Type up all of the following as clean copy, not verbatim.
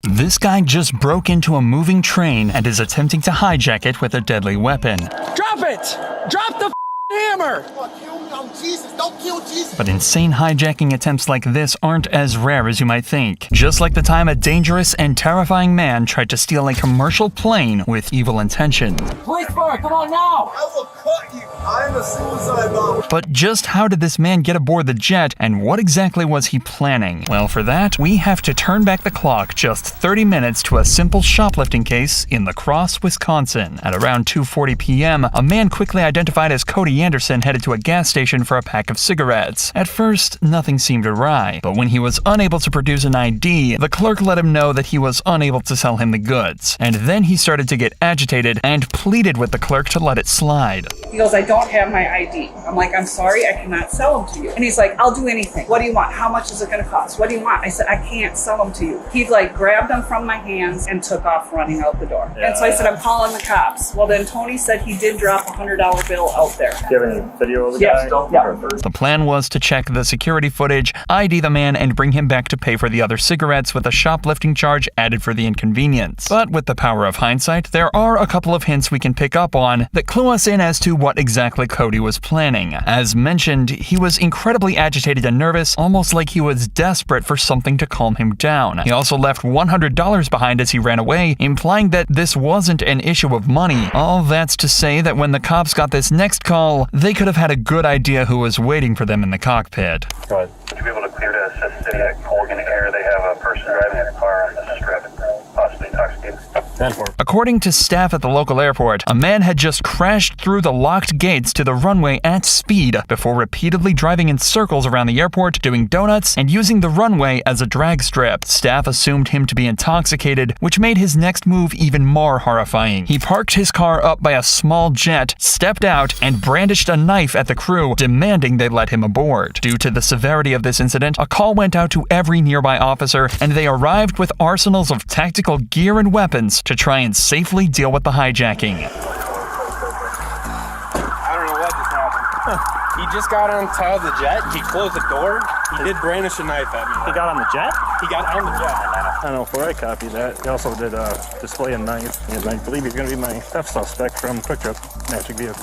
This guy just broke into a moving train and is attempting to hijack it with a deadly weapon. Drop it! Drop the hammer! But insane hijacking attempts like this aren't as rare as you might think. Just like the time a dangerous and terrifying man tried to steal a commercial plane with evil intention. Police car, come on now! I will cut you. I'm a suicide bomber. But just how did this man get aboard the jet, and what exactly was he planning? Well, for that, we have to turn back the clock just 30 minutes to a simple shoplifting case in La Crosse, Wisconsin. At around 2:40 p.m., a man quickly identified as Cody Anderson headed to a gas station for a pack of cigarettes. At first, nothing seemed awry, but when he was unable to produce an ID, the clerk let him know that he was unable to sell him the goods. And then he started to get agitated and pleaded with the clerk to let it slide. He goes, I don't have my ID. I'm like, I'm sorry, I cannot sell them to you. And he's like, I'll do anything. What do you want? How much is it going to cost? What do you want? I said, I can't sell them to you. He like grabbed them from my hands and took off running out the door. And so I said, I'm calling the cops. Well, then Tony said he did drop a $100 bill out there. Do you have any video of the guy? Yeah. The plan was to check the security footage, ID the man, and bring him back to pay for the other cigarettes with a shoplifting charge added for the inconvenience. But with the power of hindsight, there are a couple of hints we can pick up on that clue us in as to what exactly Cody was planning. As mentioned, he was incredibly agitated and nervous, almost like he was desperate for something to calm him down. He also left $100 behind as he ran away, implying that this wasn't an issue of money. All that's to say that when the cops got this next call, they could have had a good idea who was waiting for them in the cockpit. Go ahead. Would you be able to clear to assist City at Colgan area? They have a person driving a car on this strip, possibly intoxicated. 10-4. According to staff at the local airport, a man had just crashed through the locked gates to the runway at speed before repeatedly driving in circles around the airport, doing donuts, and using the runway as a drag strip. Staff assumed him to be intoxicated, which made his next move even more horrifying. He parked his car up by a small jet, stepped out, and brandished a knife at the crew, demanding they let him aboard. Due to the severity of this incident, a call went out to every nearby officer, and they arrived with arsenals of tactical gear and weapons to try and safely deal with the hijacking. I don't know what just happened. He just got on top of the jet. He closed the door. He did brandish a knife at me. He got on the jet? He got on the jet. I don't know if I copied that. He also did display a knife. And I believe he's going to be my theft suspect from Quick Trip Magic Vehicle.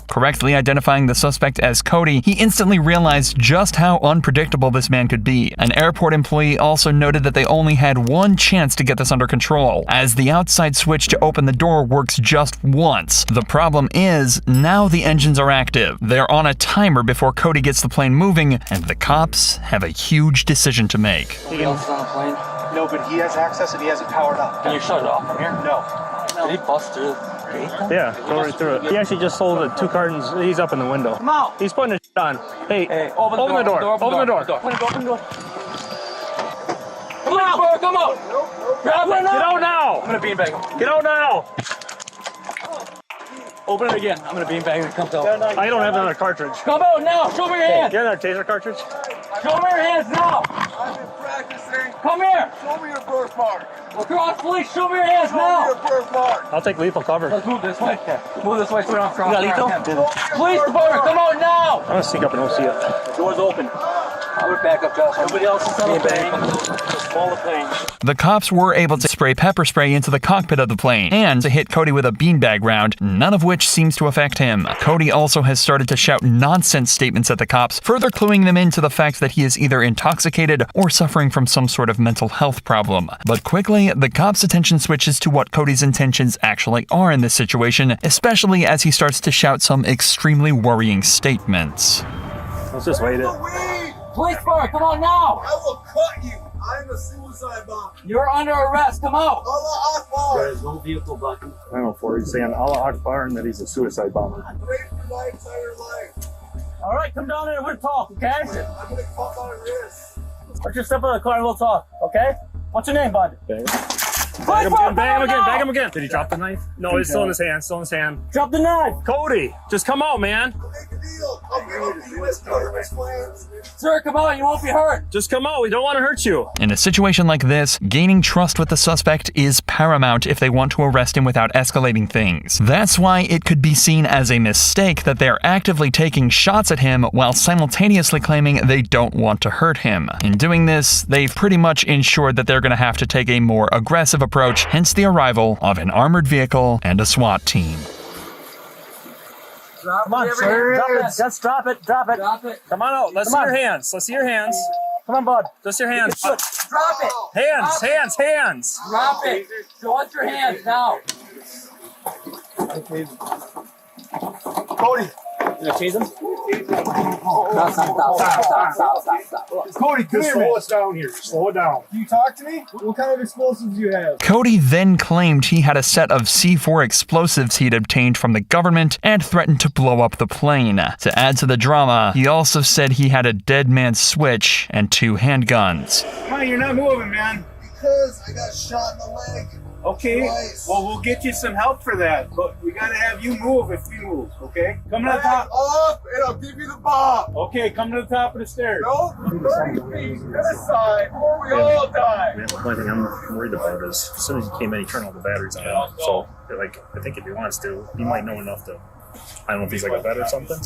Correctly identifying the suspect as Cody, he instantly realized just how unpredictable this man could be. An airport employee also noted that they only had one chance to get this under control, as the outside switch to open the door works just once. The problem is, now the engines are active. They're on a timer before Cody gets the plane moving, and the cops have a huge decision to make. Anybody else on the plane? No, but he has access and he has it powered up. Can you shut it off from here? No. Did he bust through? Yeah, go right through it. He actually just sold the 2 cartons. He's up in the window. Come out! He's putting his shit on. Hey, Open the door. Open the door. Open the door. Come out! Come out! Grab it! Get out now! I'm gonna beanbag him. Get out now! Open it again. I'm gonna beanbag him. Come out. I don't have another cartridge. Come out now! Show me your hands! Get another taser cartridge? Show me your hands now! I've been practicing. Come here! Show me your birthmark. Cross police, show me your hands Show me now! your birthmark. I'll take lethal cover. Let's move this way. Move this way so we don't cross. You got lethal? Police department, come out now! I'm gonna sneak up and we'll see it. Doors open. I would back up, Josh. Nobody else is on the plane. Just follow the plane. The cops were able to spray pepper spray into the cockpit of the plane and to hit Cody with a beanbag round, none of which seems to affect him. Cody also has started to shout nonsense statements at the cops, further cluing them into the fact that he is either intoxicated or suffering from some sort of mental health problem. But quickly, the cops' attention switches to what Cody's intentions actually are in this situation, especially as he starts to shout some extremely worrying statements. Let's just wait it. Police car, come on now! I will cut you. I'm a suicide bomber. You're under arrest, come out! Allah Akbar. There is no vehicle button. 904, he's saying Allah Akbar and that he's a suicide bomber. I prayed for my entire life. Alright, come down there and we'll talk, okay? I'm gonna cut my wrist. Let's just step out of the car and we'll talk, okay? What's your name, bud? Okay. Bag him again. Did he drop the knife? No, it's still in his hand. Drop the knife. Cody, just come out, man. Make a deal. I'll give up to you this garbage plans. Sir, come on, you won't be hurt. Just come out. We don't want to hurt you. In a situation like this, gaining trust with the suspect is paramount if they want to arrest him without escalating things. That's why it could be seen as a mistake that they're actively taking shots at him while simultaneously claiming they don't want to hurt him. In doing this, they've pretty much ensured that they're going to have to take a more aggressive approach, hence the arrival of an armored vehicle and a SWAT team. Come on, sir. Drop it. Just drop it. Drop it. Come on out. Let's see your hands. Come on, bud. Just your hands. Drop it. Hands. Drop it. Show us your hands now. Cody. You gonna chase him? Stop. Cody, come here, slow us down here. Slow it down. Can you talk to me? What kind of explosives do you have? Cody then claimed he had a set of C4 explosives he'd obtained from the government and threatened to blow up the plane. To add to the drama, he also said he had a dead man's switch and 2 handguns. Come on, you're not moving, man. Because I got shot in the leg. Okay, Twice. well, we'll get you some help for that, but we gotta have you move if we move, okay? Come to the Back top. up and I'll give you the bomb. Okay, come to the top of the stairs. No, 30 feet to the side or we all die. The only thing I'm worried about is as soon as he came in, he turned all the batteries on. So, I think if he wants to, he might know enough to. I don't know if he's like a vet or something,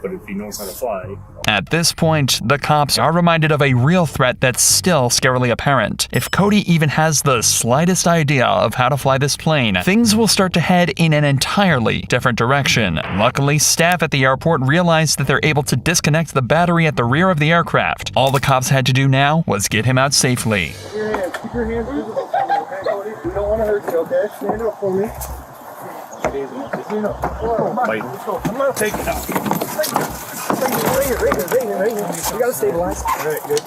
but if he knows how to fly. At this point, the cops are reminded of a real threat that's still scarily apparent. If Cody even has the slightest idea of how to fly this plane, things will start to head in an entirely different direction. Luckily, staff at the airport realized that they're able to disconnect the battery at the rear of the aircraft. All the cops had to do now was get him out safely. Keep your hands visible for me, okay, Cody? We don't want to hurt you, okay? Stand up for me. Stand up. I'm gonna take it out. Right here. We gotta stabilize. All right, good.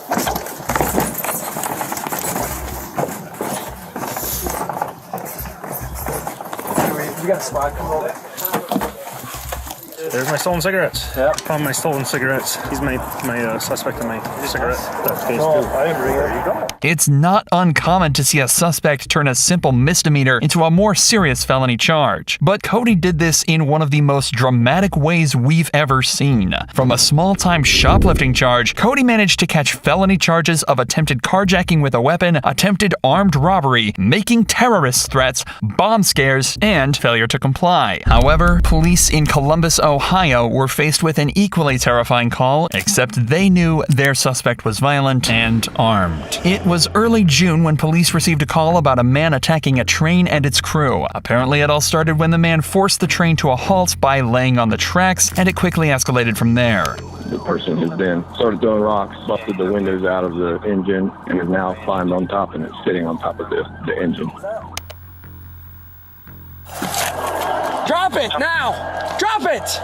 We got a spot. Come over. There's my stolen cigarettes. Yeah. Found my stolen cigarettes. He's my suspect in my cigarette theft case too. There you go. It's not uncommon to see a suspect turn a simple misdemeanor into a more serious felony charge. But Cody did this in one of the most dramatic ways we've ever seen. From a small-time shoplifting charge, Cody managed to catch felony charges of attempted carjacking with a weapon, attempted armed robbery, making terrorist threats, bomb scares, and failure to comply. However, police in Columbus, Ohio were faced with an equally terrifying call, except they knew their suspect was violent and armed. It was early June when police received a call about a man attacking a train and its crew. Apparently, it all started when the man forced the train to a halt by laying on the tracks, and it quickly escalated from there. The person has then started throwing rocks, busted the windows out of the engine, and has now climbed on top and it's sitting on top of the engine. Drop it now! Drop it!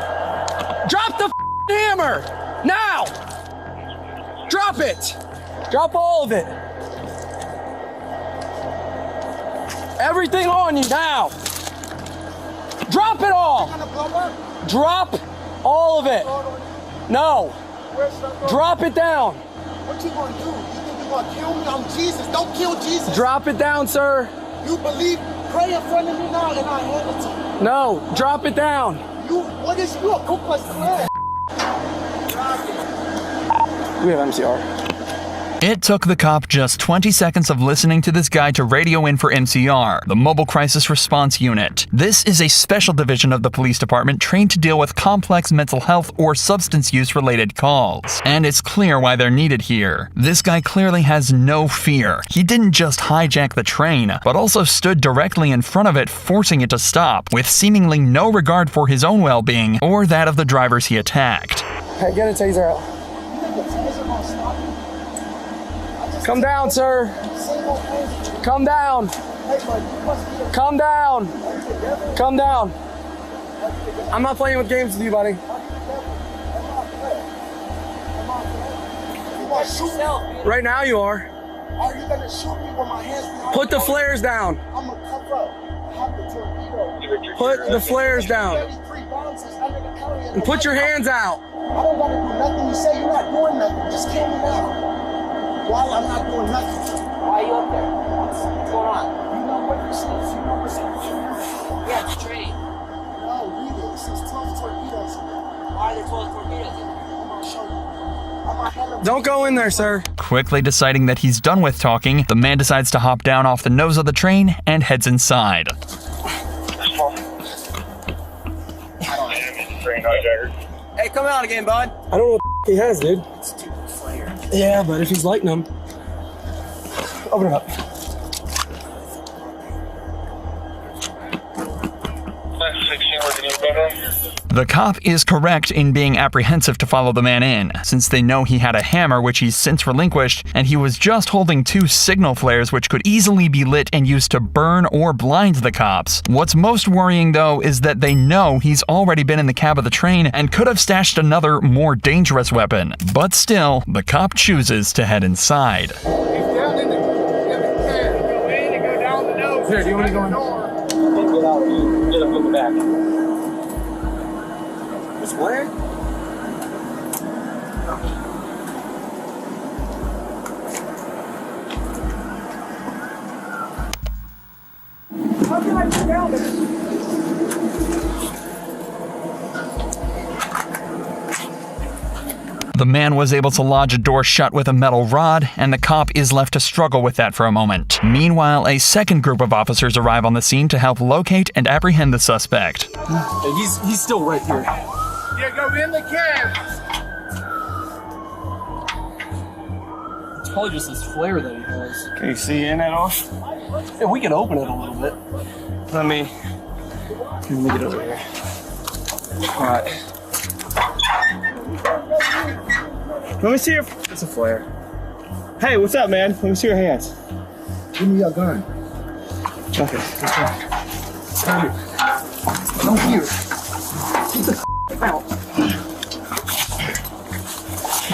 Drop the hammer! Now! Drop it! Drop all of it! Everything on you now! Drop it all! Drop all of it! No! Drop it down! What you gonna do? You think you gonna kill me? I'm Jesus. Don't kill Jesus. Drop it down, sir! You believe? Pray in front of me now and I hand it to you. No! Drop it down! What is you? A Ku Klux Klan? We have MCR. It took the cop just 20 seconds of listening to this guy to radio in for MCR, the Mobile Crisis Response Unit. This is a special division of the police department trained to deal with complex mental health or substance use related calls. And it's clear why they're needed here. This guy clearly has no fear. He didn't just hijack the train, but also stood directly in front of it, forcing it to stop, with seemingly no regard for his own well-being or that of the drivers he attacked. Hey, get a taser out. Come down, sir. Come down. Come down. Come down. I'm not playing with games with you, buddy. Right now you are. Are you gonna shoot me with my hands behind Put the flares down. I'm gonna cover up. I have the torpedo. Put the flares down. 33 bounces under the county. And put your hands out. I don't gotta do nothing. You say you're not doing nothing. Just kill me now. While I'm not doing nothing. Why are you up there? What's going on? You know Don't go in there, sir. Quickly deciding that he's done with talking, the man decides to hop down off the nose of the train and heads inside. Hey, come out again, bud. I don't know what he has, dude. Yeah, but if he's lighting them. Open it up. The cop is correct in being apprehensive to follow the man in, since they know he had a hammer which he's since relinquished, and he was just holding 2 signal flares which could easily be lit and used to burn or blind the cops. What's most worrying though is that they know he's already been in the cab of the train and could have stashed another, more dangerous weapon. But still, the cop chooses to head inside. He's down in the cab. Go in and go down the nose. Here, do you want to go in? Get out. Get up in the back. This way? How can I get down there? The man was able to lodge a door shut with a metal rod, and the cop is left to struggle with that for a moment. Meanwhile, a second group of officers arrive on the scene to help locate and apprehend the suspect. Hey, he's still right here. Yeah, go in the cab. It's probably just this flare that he has. Can you see in at all? Yeah, we can open it a little bit. Let me get over here. All right. Let me see if it's a flare. Hey, what's up, man? Let me see your hands. Give me your gun. Okay. Don't hear. Get the out.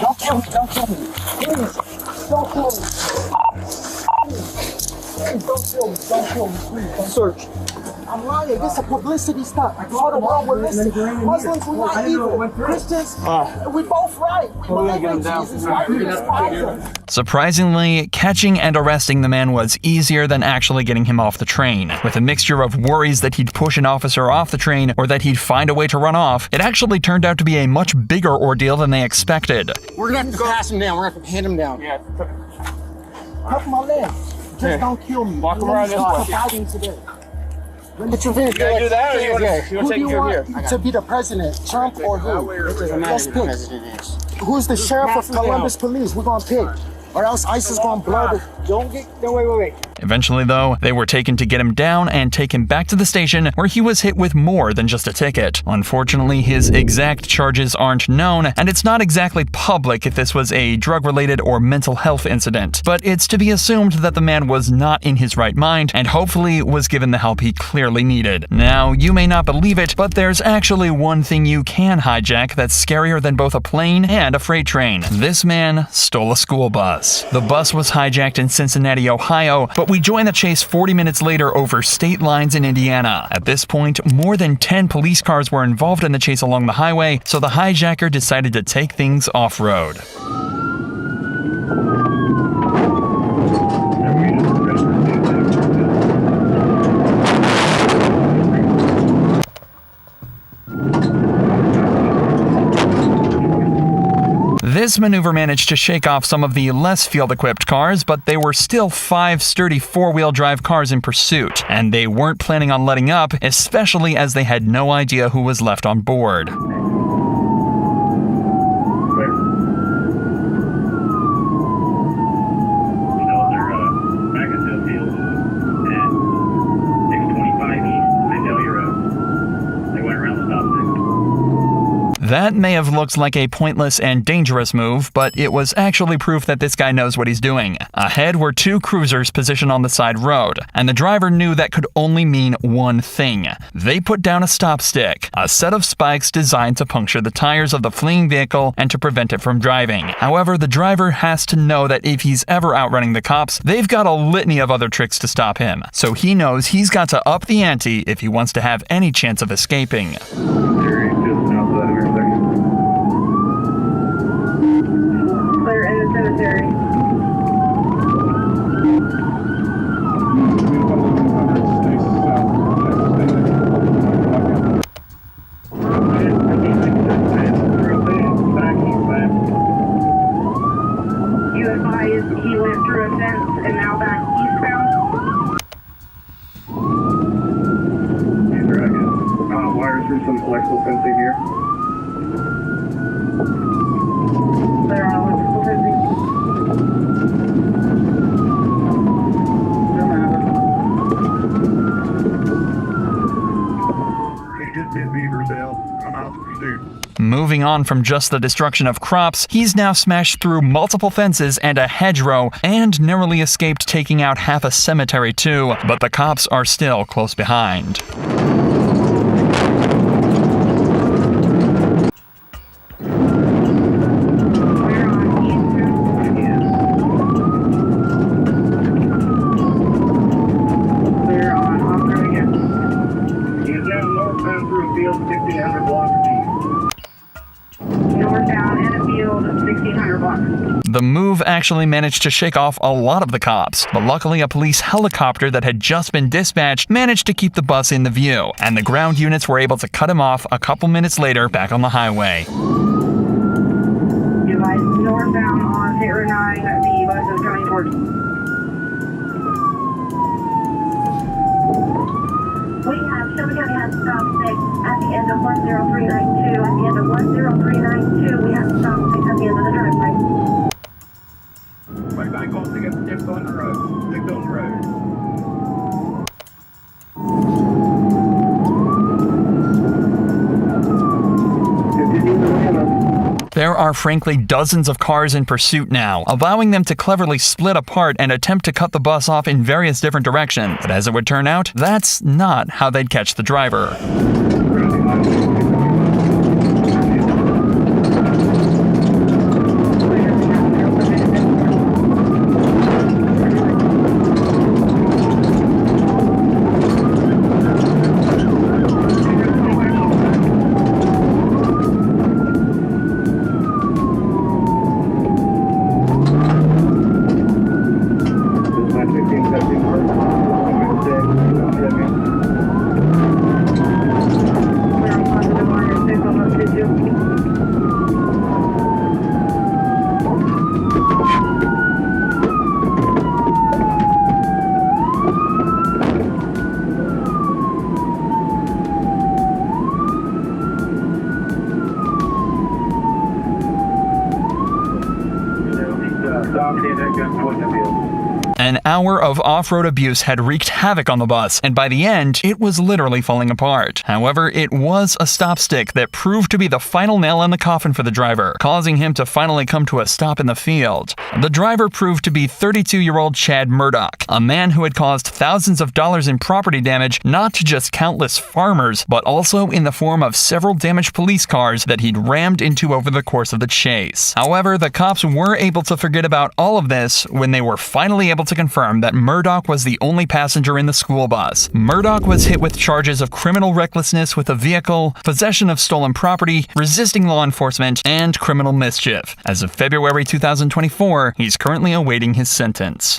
Don't kill me. Don't kill me. Please. Don't kill me. Please, don't kill me. Don't kill me. Please, don't search. I'm lying. This is a publicity stunt. All the world will listen. Muslims, we're not evil. Christians, we're both right. We believe in Jesus. Why do you despise us? Surprisingly, catching and arresting the man was easier than actually getting him off the train. With a mixture of worries that he'd push an officer off the train or that he'd find a way to run off, it actually turned out to be a much bigger ordeal than they expected. We're gonna have to pass him down. We're gonna have to hand him down. Yeah. Cuff my leg. Just don't kill me. Walk around this way. Fighting today. But you're You gotta do that, or you want to who do take you care want here? to be the president? Trump or who? Let's pick. Who's the sheriff of Columbus Police? We're gonna pick. Or else ICE is gonna blow the... No, wait. Eventually, though, they were taken to get him down and take him back to the station, where he was hit with more than just a ticket. Unfortunately, his exact charges aren't known, and it's not exactly public if this was a drug-related or mental health incident. But it's to be assumed that the man was not in his right mind, and hopefully was given the help he clearly needed. Now, you may not believe it, but there's actually one thing you can hijack that's scarier than both a plane and a freight train. This man stole a school bus. The bus was hijacked in Cincinnati, Ohio, but we join the chase 40 minutes later over state lines in Indiana. At this point, more than 10 police cars were involved in the chase along the highway, so the hijacker decided to take things off-road. This maneuver managed to shake off some of the less field-equipped cars, but they were still 5 sturdy 4-wheel drive cars in pursuit, and they weren't planning on letting up, especially as they had no idea who was left on board. That may have looked like a pointless and dangerous move, but it was actually proof that this guy knows what he's doing. Ahead were 2 cruisers positioned on the side road, and the driver knew that could only mean one thing. They put down a stop stick, a set of spikes designed to puncture the tires of the fleeing vehicle and to prevent it from driving. However, the driver has to know that if he's ever outrunning the cops, they've got a litany of other tricks to stop him. So he knows he's got to up the ante if he wants to have any chance of escaping. Clear in the cemetery. some electrical fencing here. Clear on electrical fencing. It just did beaver tail. I'm out to pursuit. Moving on from just the destruction of crops, he's now smashed through multiple fences and a hedgerow and narrowly escaped taking out half a cemetery too, but the cops are still close behind. Clear on Oscar again. He's down northbound through a field 1,500 blocks deep. Northbound in a field, 1,600 blocks. The move actually managed to shake off a lot of the cops, but luckily a police helicopter that had just been dispatched managed to keep the bus in the view, and the ground units were able to cut him off a couple minutes later back on the highway. Device northbound on State Road 9, the bus is coming towards you. We have Shelby County has stop 6 at the end of 10392. At the end of 10392, we have stop 6 at the end of the driveway. Right back on to get sticks on the road. Sticks on the road. There are frankly dozens of cars in pursuit now, allowing them to cleverly split apart and attempt to cut the bus off in various different directions. But as it would turn out, that's not how they'd catch the driver. An hour of off-road abuse had wreaked havoc on the bus, and by the end, it was literally falling apart. However, it was a stop stick that proved to be the final nail in the coffin for the driver, causing him to finally come to a stop in the field. The driver proved to be 32-year-old Chad Murdoch, a man who had caused thousands of dollars in property damage not to just countless farmers, but also in the form of several damaged police cars that he'd rammed into over the course of the chase. However, the cops were able to forget about all of this when they were finally able to confirm that Murdoch was the only passenger in the school bus. Murdoch was hit with charges of criminal recklessness with a vehicle, possession of stolen property, resisting law enforcement, and criminal mischief. As of February 2024, he's currently awaiting his sentence.